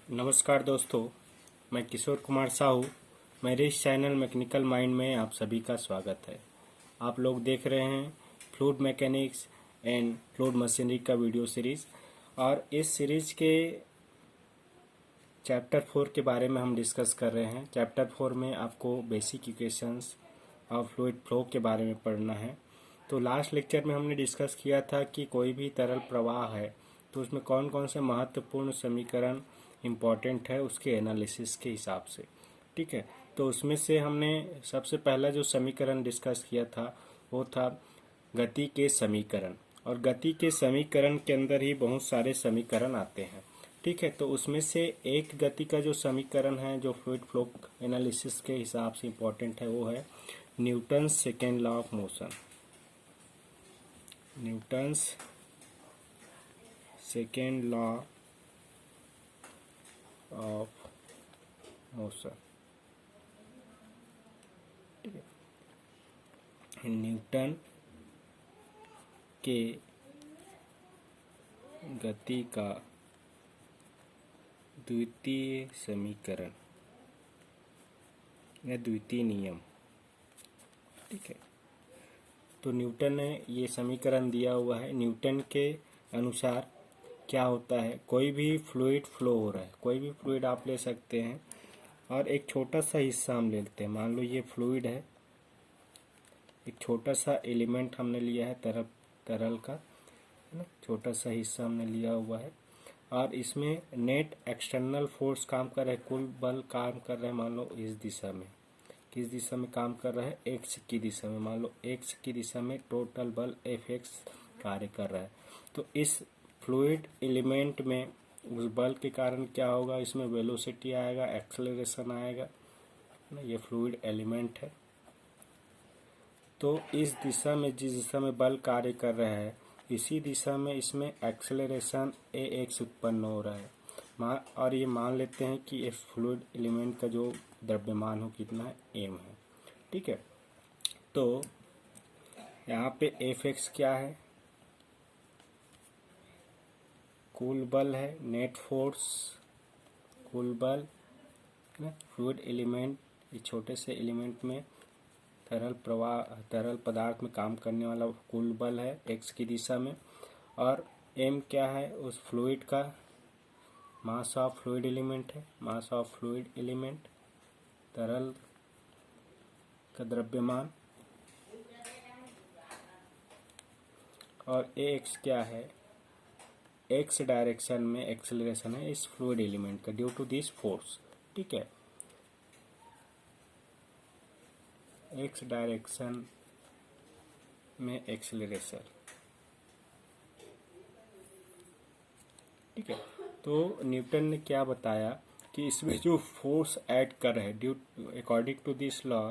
नमस्कार दोस्तों, मैं किशोर कुमार साहू। मेरे इस चैनल मैकेनिकल माइंड में आप सभी का स्वागत है। आप लोग देख रहे हैं fluid mechanics and fluid machinery का वीडियो सीरीज़, और इस सीरीज़ के चैप्टर 4 के बारे में हम डिस्कस कर रहे हैं। चैप्टर 4 में आपको बेसिक इक्वेशंस और फ्लूइड फ्लो के बारे में पढ़ना है। तो लास्ट लेक्चर में हमने डिस्कस किया था कि कोई भी तरल प्रवाह है तो उसमें कौन कौन से महत्वपूर्ण समीकरण इम्पॉर्टेंट है उसके एनालिसिस के हिसाब से। ठीक है, तो उसमें से हमने सबसे पहला जो समीकरण डिस्कस किया था वो था गति के समीकरण, और गति के समीकरण के अंदर ही बहुत सारे समीकरण आते हैं। ठीक है, तो उसमें से एक गति का जो समीकरण है जो फ्लूइड फ्लो एनालिसिस के हिसाब से इम्पोर्टेंट है वो है Newton's second law of motion. Newton's second law of motion. Newton के गति का द्वितीय समीकरण या द्वितीय नियम। ठीक है, तो न्यूटन ने ये समीकरण दिया हुआ है। न्यूटन के अनुसार क्या होता है, कोई भी फ्लूइड फ्लो हो रहा है, कोई भी फ्लूइड आप ले सकते हैं और एक छोटा सा हिस्सा हम ले लेते हैं। मान लो ये फ्लूइड है, एक छोटा सा एलिमेंट हमने लिया है तरल का, है ना, छोटा सा हिस्सा हमने लिया हुआ है, और इसमें नेट एक्सटर्नल फोर्स काम कर रहा है, कुल बल काम कर रहा है मान लो इस दिशा में। किस दिशा में काम कर रहा है? एक्स की दिशा में। मान लो एक्स की दिशा में टोटल बल एफ एक्स कार्य कर रहा है। तो इस फ्लूइड एलिमेंट में उस बल के कारण क्या होगा, इसमें वेलोसिटी आएगा, एक्सेलरेशन आएगा ना। ये फ्लूइड एलिमेंट है, तो इस दिशा में जिस दिशा में बल कार्य कर रहा है इसी दिशा में इसमें एक्सेलरेशन ए एक्स उत्पन्न हो रहा है। और ये मान लेते हैं कि इस फ्लूइड एलिमेंट का जो द्रव्यमान हो कितना है, एम है। ठीक है, तो यहाँ पे एफ एक्स क्या है, कुल बल है, नेट फोर्स, कुल बल ना। फ्लूइड एलिमेंट, इस छोटे से एलिमेंट में तरल पदार्थ में काम करने वाला कुल बल है एक्स की दिशा में, और एम क्या है, उस फ्लूइड का मास ऑफ फ्लूइड एलिमेंट है, मास ऑफ फ्लूइड एलिमेंट, तरल का द्रव्यमान, और ए एक्स क्या है, एक्स डायरेक्शन में एक्सेलरेशन है इस फ्लूइड एलिमेंट का ड्यू टू दिस फोर्स। ठीक है, एक्स डायरेक्शन में एक्सेलरेशन। ठीक है, तो न्यूटन ने क्या बताया कि इसमें जो फोर्स ऐड कर रहे हैं due according to this law,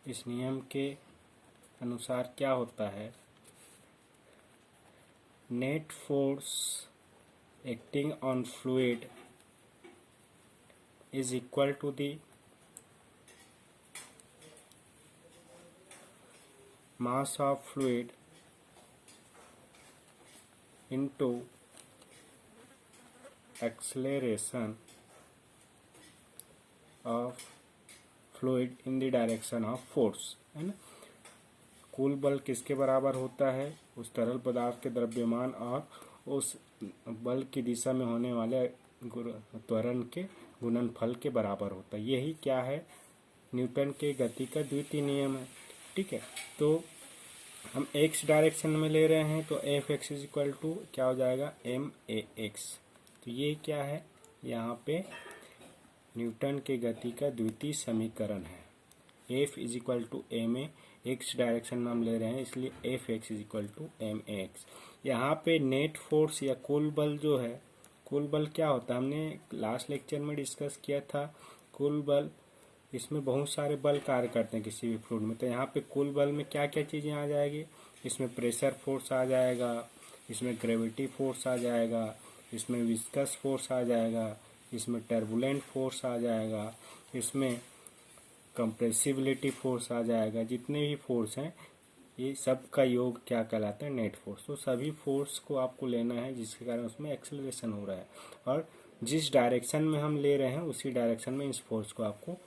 इस नियम के अनुसार क्या होता है, net force acting on fluid is equal to the mass of fluid into acceleration of fluid in the direction of force, है ना। कुल बल किसके बराबर होता है, उस तरल पदार्थ के द्रव्यमान और उस बल की दिशा में होने वाले त्वरण के गुणनफल के बराबर होता है। यही क्या है, न्यूटन के गति का द्वितीय नियम है। ठीक है, तो हम एक्स डायरेक्शन में ले रहे हैं तो F x is equal to क्या हो जाएगा, एम ए एक्स। तो ये क्या है, यहाँ पे न्यूटन के गति का द्वितीय समीकरण है। F is equal to m a, x direction में हम ले रहे हैं इसलिए F x is equal to m a x. यहाँ पे नेट फोर्स या कुल बल जो है, कुल बल क्या होता है हमने लास्ट लेक्चर में डिस्कस किया था। कुल बल, इसमें बहुत सारे बल कार्य करते हैं किसी भी फ्लूइड में, तो यहाँ पे कुल बल में क्या क्या चीज़ें आ जाएगी, इसमें प्रेशर फोर्स आ जाएगा, इसमें ग्रेविटी फोर्स आ जाएगा, इसमें विस्कस फोर्स आ जाएगा, इसमें टर्बुलेंट फोर्स आ जाएगा, इसमें कंप्रेसिबिलिटी फोर्स आ जाएगा। जितने भी फोर्स हैं ये सब का योग क्या कहलाता है? Net force. तो सभी फोर्स को आपको लेना है जिसके कारण उसमें एक्सेलरेशन हो रहा है, और जिस डायरेक्शन में हम ले रहे हैं उसी डायरेक्शन में इस फोर्स को आपको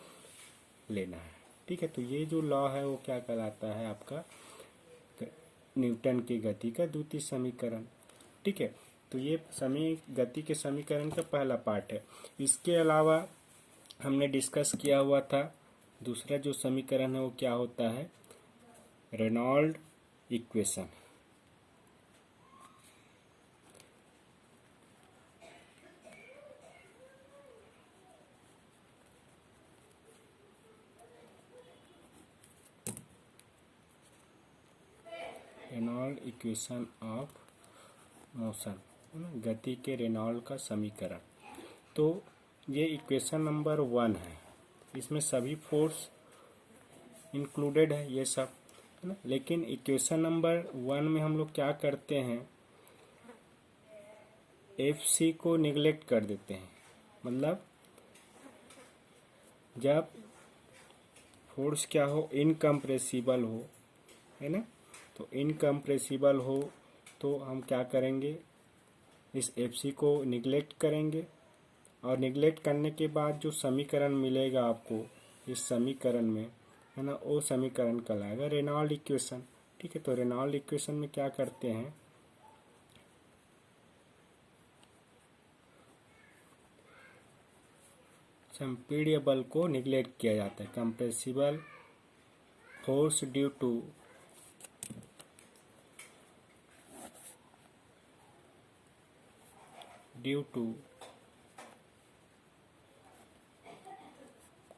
लेना है। ठीक है, तो ये जो लॉ है वो क्या कहलाता है? आपका न्यूटन की गति का द्वितीय समीकरण। ठीक है, तो ये गति के समीकरण का पहला पार्ट है। इसके अलावा हमने डिस्कस किया हुआ था दूसरा जो समीकरण है वो क्या होता है? Reynold equation. Reynold equation of motion, गति के रेनॉल्ड का समीकरण। तो ये इक्वेशन नंबर 1 है, इसमें सभी फोर्स इंक्लूडेड है, ये सब है ना। लेकिन इक्वेशन नंबर 1 में हम लोग क्या करते हैं? FC को निगलेक्ट कर देते हैं। मतलब जब फोर्स क्या हो? इनकम्प्रेसिबल हो, है ना। तो इनकम्प्रेसिबल हो तो हम क्या करेंगे? इस FC को निगलेक्ट करेंगे, और निगलेक्ट करने के बाद जो समीकरण मिलेगा आपको इस समीकरण में, है ना, वो समीकरण कहलाएगा रेनॉल्ड इक्वेशन। ठीक है, तो रेनॉल्ड इक्वेशन में क्या करते हैं? संपीड्य बल को निगलेक्ट किया जाता है। Compressible force due to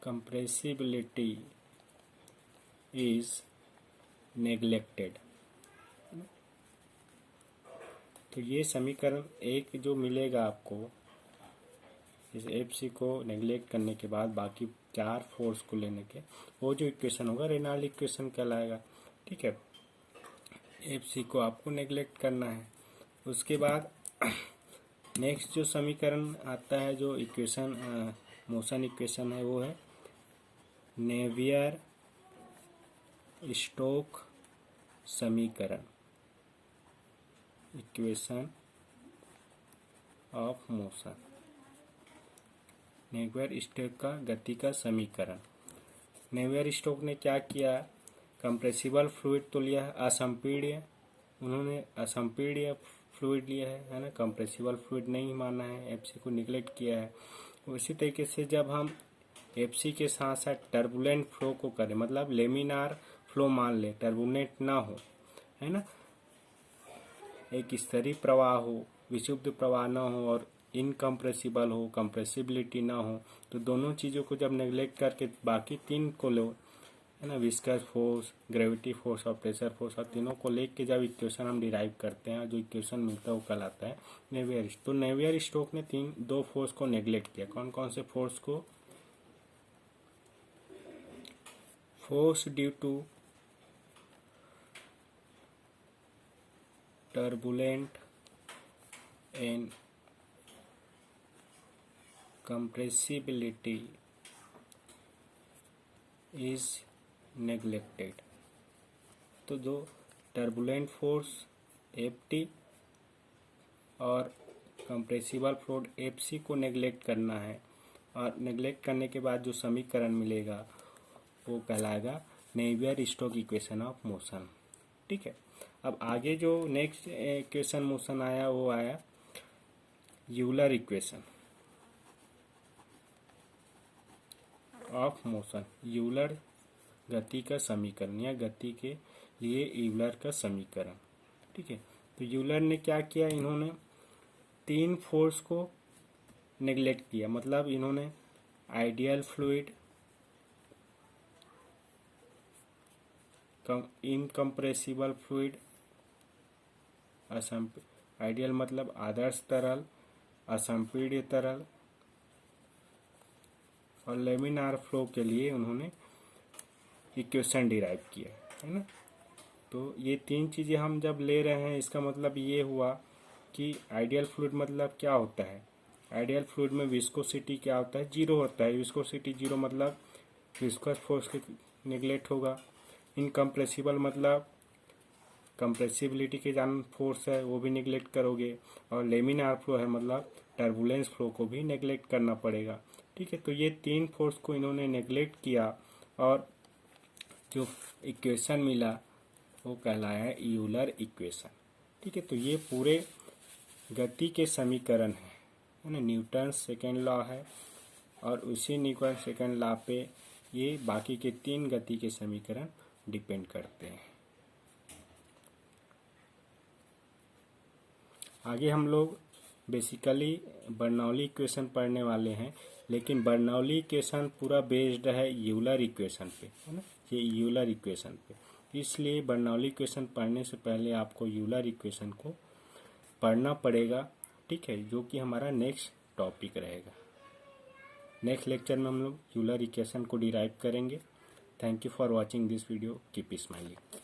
compressibility is neglected। तो ये समीकरण एक जो मिलेगा आपको इस FC को नेगलेक्ट करने के बाद बाकी 4 फोर्स को लेने के, वो जो इक्वेशन होगा रेनॉल्ड इक्वेशन कहलाएगा। ठीक है, FC को आपको नेगलेक्ट करना है। उसके बाद नेक्स्ट जो समीकरण आता है, जो इक्वेशन मोशन इक्वेशन है, वो है नेवियर स्टोक समीकरण, equation of motion. Navier Stoke का गति का समीकरण। नेवियर स्टोक ने क्या किया? कंप्रेसिबल फ्लूइड तो लिया है, असंपीड्य, उन्होंने असंपीड्य फ्लूइड लिया है ना, कंप्रेसिबल फ्लूइड नहीं माना है, FC को निगलेक्ट किया है। उसी तरीके से जब हम FC के साथ साथ टर्बुलेंट फ्लो को करें, मतलब लेमिनार फ्लो मान ले, टर्बुलेंट ना हो, है ना, एक स्तरीय प्रवाह हो, विशुद्ध प्रवाह ना हो, और इनकम्प्रेसिबल हो, कंप्रेसिबिलिटी ना हो, तो दोनों चीज़ों को जब नेगलेक्ट करके बाकी 3 को लो, है ना, विस्कस फोर्स, ग्रेविटी फोर्स और प्रेशर फोर्स, और तीनों को लेके जब इक्वेशन हम डिराइव करते हैं, जो इक्वेशन मिलता है वो कहलाता है नेवियर। तो नेवियर स्टोक ने 2 फोर्स को नेगलेक्ट किया। कौन कौन से फोर्स को? Force due to turbulent and compressibility is neglected। तो जो टर्बुलेंट फोर्स FT और कंप्रेसिबल फोर्स FC को नेगलेक्ट करना है, और नेगलेक्ट करने के बाद जो समीकरण मिलेगा वो कहलाएगा Navier Stoke equation of motion. ठीक है, अब आगे जो नेक्स्ट इक्वेशन मोशन आया वो आया Euler equation of motion. Euler गति का समीकरण, या गति के लिए यूलर का समीकरण। ठीक है, तो यूलर ने क्या किया? इन्होंने 3 फोर्स को नेगलेक्ट किया। मतलब इन्होंने ideal fluid, incompressible fluid, ideal मतलब आदर्श तरल, असंपीड्य तरल, और लेमिनार फ्लो के लिए उन्होंने इक्वेशन डिराइव किया, है ना। तो ये 3 चीज़ें हम जब ले रहे हैं, इसका मतलब ये हुआ कि आइडियल फ्लूइड मतलब क्या होता है? आइडियल फ्लूइड में विस्कोसिटी क्या होता है? 0 होता है। विस्कोसिटी 0 मतलब विस्कस फोर्स के नेगलेक्ट होगा। इनकम्प्रेसिबल मतलब कंप्रेसिबिलिटी के कारण फोर्स है वो भी निगलेक्ट करोगे, और लेमिनार फ्लो है मतलब टर्बुलेंस फ्लो को भी नेगलेक्ट करना पड़ेगा। ठीक है, तो ये 3 फोर्स को इन्होंने नेगलेक्ट किया और जो इक्वेशन मिला वो कहलाया है यूलर इक्वेशन। ठीक है, तो ये पूरे गति के समीकरण है ना, न्यूटन सेकेंड लॉ है, और उसी न्यूटन सेकेंड लॉ पे ये बाकी के 3 गति के समीकरण डिपेंड करते हैं। आगे हम लोग बेसिकली बर्नौली इक्वेशन पढ़ने वाले हैं, लेकिन बर्नौली इक्वेशन पूरा बेस्ड है यूलर इक्वेशन पे, है ना, ये यूलर इक्वेशन पे। इसलिए बर्नौली इक्वेशन पढ़ने से पहले आपको यूलर इक्वेशन को पढ़ना पड़ेगा। ठीक है, जो कि हमारा नेक्स्ट टॉपिक रहेगा। नेक्स्ट लेक्चर में हम लोग यूलर इक्वेशन को डिराइव करेंगे। Thank you for watching this video, keep smiling.